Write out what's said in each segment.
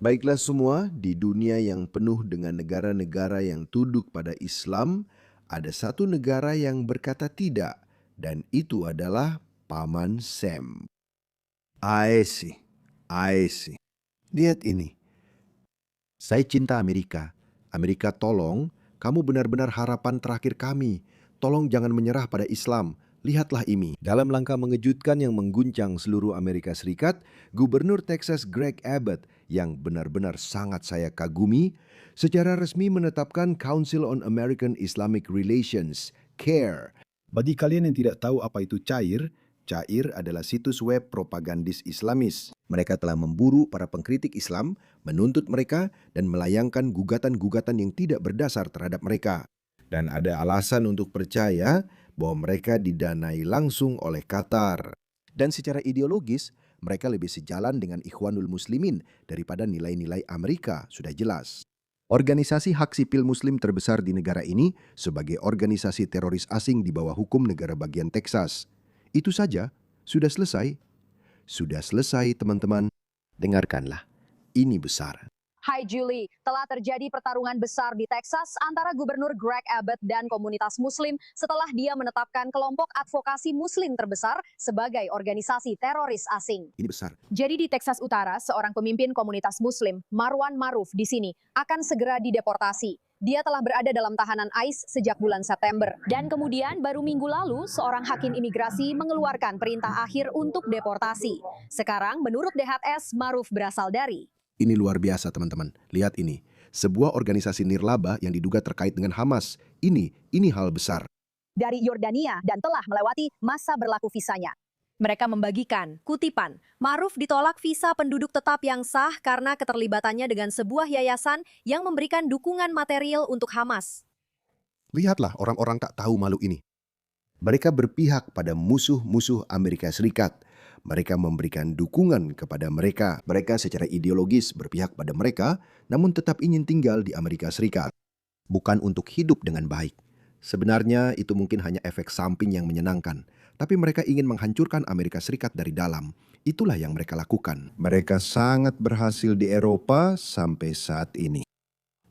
Baiklah semua, di dunia yang penuh dengan negara-negara yang tunduk pada Islam, ada satu negara yang berkata tidak, dan itu adalah Paman Sam. I see, I see. Lihat ini, saya cinta Amerika. Amerika tolong, kamu benar-benar harapan terakhir kami. Tolong jangan menyerah pada Islam. Lihatlah ini. Dalam langkah mengejutkan yang mengguncang seluruh Amerika Serikat, Gubernur Texas Greg Abbott yang benar-benar sangat saya kagumi, secara resmi menetapkan Council on American Islamic Relations, CARE. Bagi kalian yang tidak tahu apa itu CAIR adalah situs web propagandis Islamis. Mereka telah memburu para pengkritik Islam, menuntut mereka, dan melayangkan gugatan-gugatan yang tidak berdasar terhadap mereka. Dan ada alasan untuk percaya bahwa mereka didanai langsung oleh Qatar. Dan secara ideologis, mereka lebih sejalan dengan Ikhwanul Muslimin daripada nilai-nilai Amerika, sudah jelas. Organisasi hak sipil Muslim terbesar di negara ini sebagai organisasi teroris asing di bawah hukum negara bagian Texas. Itu saja, sudah selesai. Sudah selesai, teman-teman. Dengarkanlah, ini besar. Hai Julie, telah terjadi pertarungan besar di Texas antara Gubernur Greg Abbott dan komunitas Muslim setelah dia menetapkan kelompok advokasi Muslim terbesar sebagai organisasi teroris asing. Ini besar. Jadi di Texas Utara, seorang pemimpin komunitas Muslim, Marwan Maruf di sini, akan segera dideportasi. Dia telah berada dalam tahanan ICE sejak bulan September. Dan kemudian baru minggu lalu, seorang hakim imigrasi mengeluarkan perintah akhir untuk deportasi. Sekarang menurut DHS, Maruf berasal dari... Ini luar biasa, teman-teman. Lihat ini. Sebuah organisasi nirlaba yang diduga terkait dengan Hamas. Ini hal besar. Dari Yordania dan telah melewati masa berlaku visanya. Mereka membagikan kutipan, Maruf ditolak visa penduduk tetap yang sah karena keterlibatannya dengan sebuah yayasan yang memberikan dukungan material untuk Hamas. Lihatlah orang-orang tak tahu malu ini. Mereka berpihak pada musuh-musuh Amerika Serikat. Mereka memberikan dukungan kepada mereka. Mereka secara ideologis berpihak pada mereka, namun tetap ingin tinggal di Amerika Serikat. Bukan untuk hidup dengan baik. Sebenarnya itu mungkin hanya efek samping yang menyenangkan. Tapi mereka ingin menghancurkan Amerika Serikat dari dalam. Itulah yang mereka lakukan. Mereka sangat berhasil di Eropa sampai saat ini.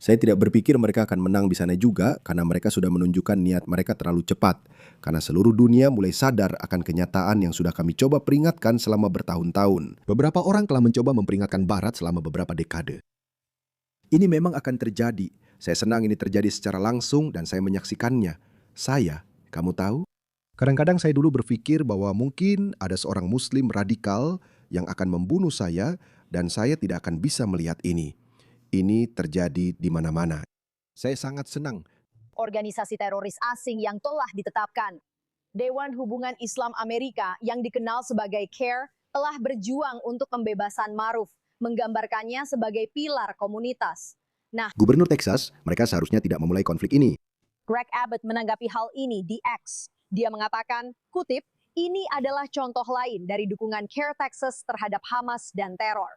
Saya tidak berpikir mereka akan menang di sana juga karena mereka sudah menunjukkan niat mereka terlalu cepat. Karena seluruh dunia mulai sadar akan kenyataan yang sudah kami coba peringatkan selama bertahun-tahun. Beberapa orang telah mencoba memperingatkan Barat selama beberapa dekade. Ini memang akan terjadi. Saya senang ini terjadi secara langsung dan saya menyaksikannya. Kamu tahu? Kadang-kadang saya dulu berpikir bahwa mungkin ada seorang Muslim radikal yang akan membunuh saya dan saya tidak akan bisa melihat ini. Ini terjadi di mana-mana. Saya sangat senang. Organisasi teroris asing yang telah ditetapkan. Dewan Hubungan Islam Amerika yang dikenal sebagai CARE telah berjuang untuk pembebasan Maruf, menggambarkannya sebagai pilar komunitas. Nah, Gubernur Texas, mereka seharusnya tidak memulai konflik ini. Greg Abbott menanggapi hal ini di X. Dia mengatakan, kutip, ini adalah contoh lain dari dukungan CARE Texas terhadap Hamas dan teror.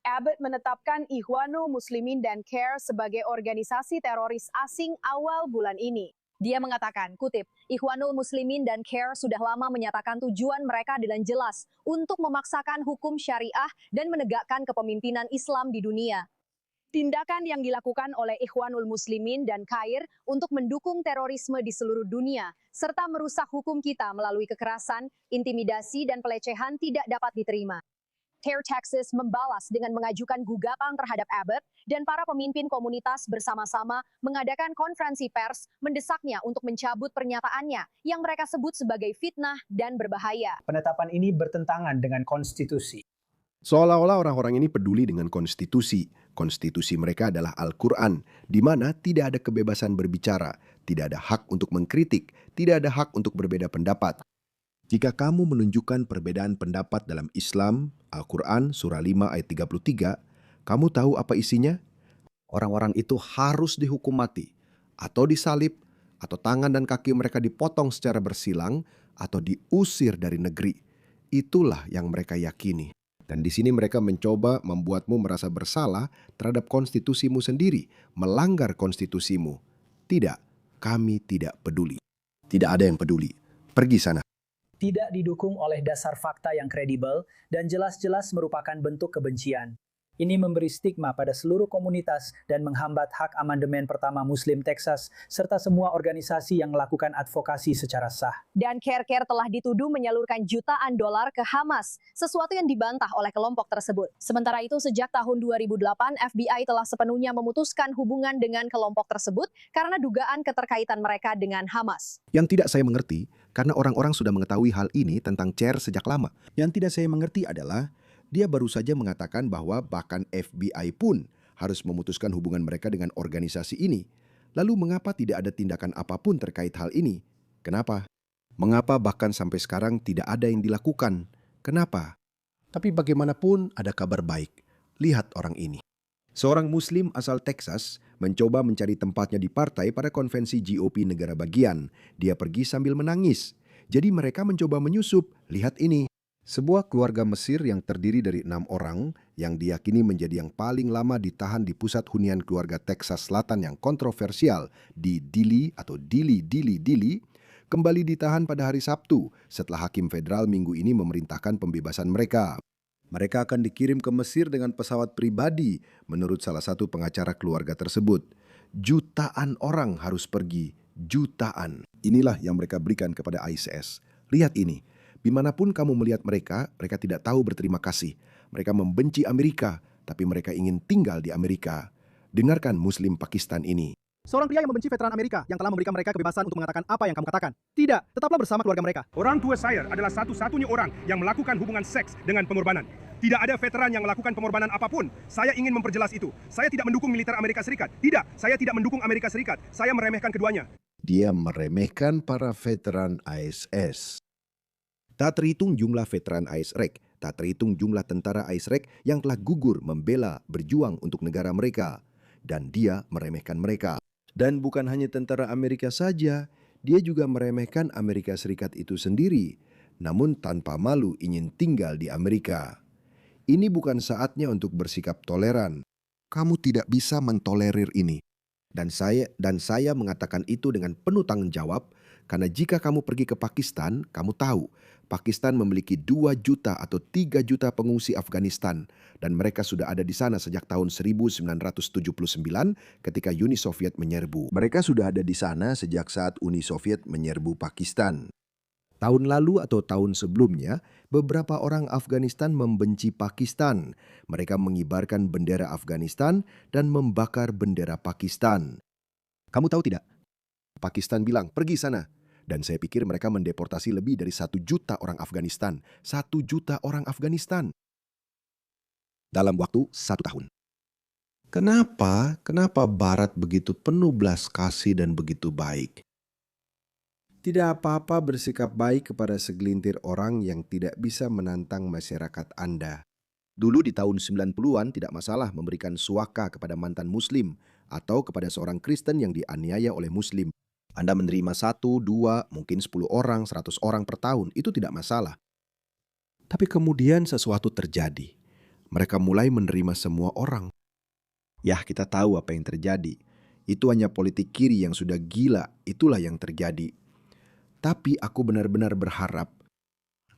Abbott menetapkan Ikhwanul Muslimin dan CARE sebagai organisasi teroris asing awal bulan ini. Dia mengatakan, kutip, Ikhwanul Muslimin dan CARE sudah lama menyatakan tujuan mereka dengan jelas untuk memaksakan hukum syariah dan menegakkan kepemimpinan Islam di dunia. Tindakan yang dilakukan oleh Ikhwanul Muslimin dan CAIR untuk mendukung terorisme di seluruh dunia, serta merusak hukum kita melalui kekerasan, intimidasi, dan pelecehan tidak dapat diterima. CARE Texas membalas dengan mengajukan gugatan terhadap Abbott dan para pemimpin komunitas bersama-sama mengadakan konferensi pers mendesaknya untuk mencabut pernyataannya yang mereka sebut sebagai fitnah dan berbahaya. Penetapan ini bertentangan dengan konstitusi. Seolah-olah orang-orang ini peduli dengan konstitusi. Konstitusi mereka adalah Al-Quran, di mana tidak ada kebebasan berbicara, tidak ada hak untuk mengkritik, tidak ada hak untuk berbeda pendapat. Jika kamu menunjukkan perbedaan pendapat dalam Islam, Al-Quran, surah 5 ayat 33, kamu tahu apa isinya? Orang-orang itu harus dihukum mati, atau disalib, atau tangan dan kaki mereka dipotong secara bersilang, atau diusir dari negeri. Itulah yang mereka yakini. Dan di sini mereka mencoba membuatmu merasa bersalah terhadap konstitusimu sendiri, melanggar konstitusimu. Tidak, kami tidak peduli. Tidak ada yang peduli. Pergi sana. Tidak didukung oleh dasar fakta yang kredibel dan jelas-jelas merupakan bentuk kebencian. Ini memberi stigma pada seluruh komunitas dan menghambat hak amandemen pertama Muslim Texas serta semua organisasi yang melakukan advokasi secara sah. Dan Care telah dituduh menyalurkan jutaan dolar ke Hamas, sesuatu yang dibantah oleh kelompok tersebut. Sementara itu, sejak tahun 2008, FBI telah sepenuhnya memutuskan hubungan dengan kelompok tersebut karena dugaan keterkaitan mereka dengan Hamas. Yang tidak saya mengerti, karena orang-orang sudah mengetahui hal ini tentang Cher sejak lama. Yang tidak saya mengerti adalah, dia baru saja mengatakan bahwa bahkan FBI pun harus memutuskan hubungan mereka dengan organisasi ini. Lalu mengapa tidak ada tindakan apapun terkait hal ini? Kenapa? Mengapa bahkan sampai sekarang tidak ada yang dilakukan? Kenapa? Tapi bagaimanapun ada kabar baik. Lihat orang ini. Seorang Muslim asal Texas mencoba mencari tempatnya di partai pada konvensi GOP negara bagian. Dia pergi sambil menangis. Jadi mereka mencoba menyusup. Lihat ini. Sebuah keluarga Mesir yang terdiri dari 6 orang yang diyakini menjadi yang paling lama ditahan di pusat hunian keluarga Texas Selatan yang kontroversial di Dili kembali ditahan pada hari Sabtu setelah hakim federal minggu ini memerintahkan pembebasan mereka. Mereka akan dikirim ke Mesir dengan pesawat pribadi menurut salah satu pengacara keluarga tersebut. Jutaan orang harus pergi, jutaan. Inilah yang mereka berikan kepada ISIS. Lihat ini. Dimanapun kamu melihat mereka, mereka tidak tahu berterima kasih. Mereka membenci Amerika, tapi mereka ingin tinggal di Amerika. Dengarkan Muslim Pakistan ini. Seorang pria yang membenci veteran Amerika yang telah memberikan mereka kebebasan untuk mengatakan apa yang kamu katakan. Tidak, tetaplah bersama keluarga mereka. Orang tua saya adalah satu-satunya orang yang melakukan hubungan seks dengan pengorbanan. Tidak ada veteran yang melakukan pengorbanan apapun. Saya ingin memperjelas itu. Saya tidak mendukung militer Amerika Serikat. Tidak, saya tidak mendukung Amerika Serikat. Saya meremehkan keduanya. Dia meremehkan para veteran ISIS. Tak terhitung jumlah veteran ISREC, tak terhitung jumlah tentara ISREC yang telah gugur membela berjuang untuk negara mereka. Dan dia meremehkan mereka. Dan bukan hanya tentara Amerika saja, dia juga meremehkan Amerika Serikat itu sendiri, namun tanpa malu ingin tinggal di Amerika. Ini bukan saatnya untuk bersikap toleran. Kamu tidak bisa mentolerir ini. Dan saya mengatakan itu dengan penuh tanggung jawab, karena jika kamu pergi ke Pakistan, kamu tahu, Pakistan memiliki 2 juta atau 3 juta pengungsi Afghanistan dan mereka sudah ada di sana sejak tahun 1979 ketika Uni Soviet menyerbu. Mereka sudah ada di sana sejak saat Uni Soviet menyerbu Pakistan. Tahun lalu atau tahun sebelumnya, beberapa orang Afghanistan membenci Pakistan. Mereka mengibarkan bendera Afghanistan dan membakar bendera Pakistan. Kamu tahu tidak? Pakistan bilang, pergi sana. Dan saya pikir mereka mendeportasi lebih dari 1 juta orang Afghanistan. 1 juta orang Afghanistan. Dalam waktu 1 tahun. Kenapa Barat begitu penuh belas kasih dan begitu baik? Tidak apa-apa bersikap baik kepada segelintir orang yang tidak bisa menantang masyarakat Anda. Dulu di tahun 90-an tidak masalah memberikan suaka kepada mantan Muslim atau kepada seorang Kristen yang dianiaya oleh Muslim. Anda menerima 1, 2, mungkin 10 orang, 100 orang per tahun, itu tidak masalah. Tapi kemudian sesuatu terjadi. Mereka mulai menerima semua orang. Ya, kita tahu apa yang terjadi. Itu hanya politik kiri yang sudah gila, itulah yang terjadi. Tapi aku benar-benar berharap.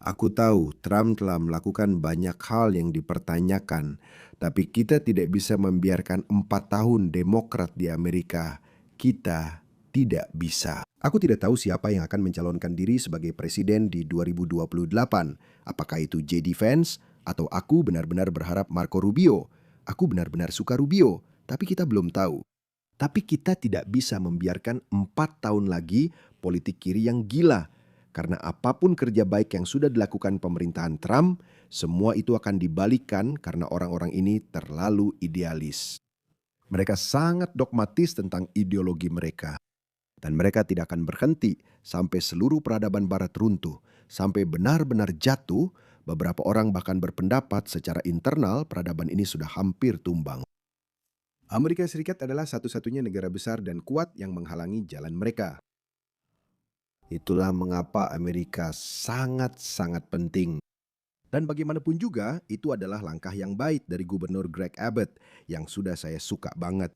Aku tahu Trump telah melakukan banyak hal yang dipertanyakan, tapi kita tidak bisa membiarkan 4 tahun Demokrat di Amerika. Kita tidak bisa. Aku tidak tahu siapa yang akan mencalonkan diri sebagai presiden di 2028. Apakah itu JD Vance atau aku benar-benar berharap Marco Rubio. Aku benar-benar suka Rubio, tapi kita belum tahu. Tapi kita tidak bisa membiarkan 4 tahun lagi politik kiri yang gila. Karena apapun kerja baik yang sudah dilakukan pemerintahan Trump, semua itu akan dibalikkan karena orang-orang ini terlalu idealis. Mereka sangat dogmatis tentang ideologi mereka. Dan mereka tidak akan berhenti sampai seluruh peradaban barat runtuh. Sampai benar-benar jatuh, beberapa orang bahkan berpendapat secara internal peradaban ini sudah hampir tumbang. Amerika Serikat adalah satu-satunya negara besar dan kuat yang menghalangi jalan mereka. Itulah mengapa Amerika sangat-sangat penting. Dan bagaimanapun juga, itu adalah langkah yang baik dari Gubernur Greg Abbott yang sudah saya suka banget.